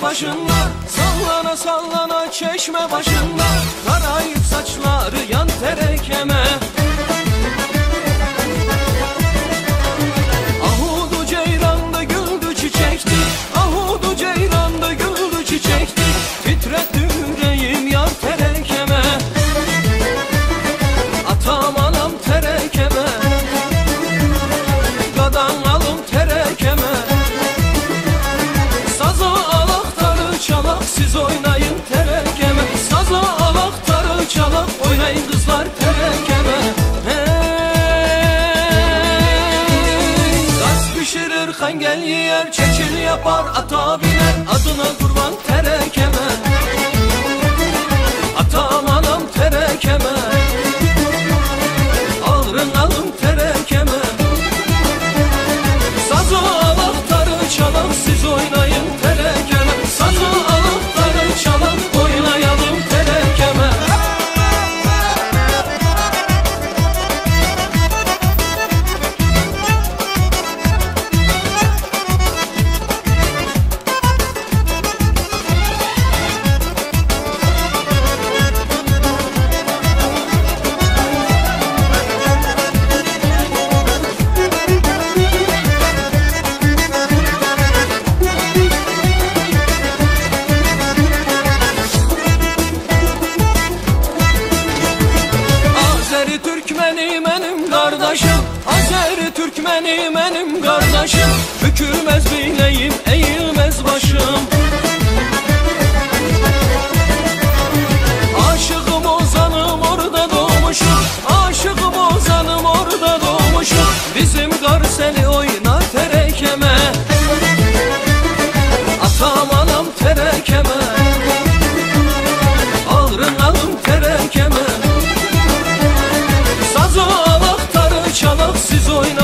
başında, sallana sallana çeşme başında, karayip saçları yan terekeme. Ahudu ceyranda güldü çiçekti, ahudu ceyranda güldü çiçekti, titretti yüreğim yar terekeme. Atam anam terekeme, gadan alım terekeme. Saza alaktarı çalak, siz oynayın terekeme. Saza alaktarı çalak, oynayın kızlar terekeme. Hey, gaz pişirir hangel yer, çeçil yapar ata biner, adına kurban terekeme. Atam anam terekeme, alırın alım terekeme. Sazı alaktarı çalan, siz oynayın terekeme. Sazı alaktarı çalan, oynayalım terekeme. Türkmeni benim kardeşim, Azeri Türkmeni benim kardeşim. Bükülmez bileğim, eğilmez başım. Aşığım ozanım orada doğmuşum, aşığım ozanım orada doğmuşum. Bizim Garseli oynar terekeme, atam anam terekeme, alırın alım terekeme. Sazı alaktarı çalak, siz oynar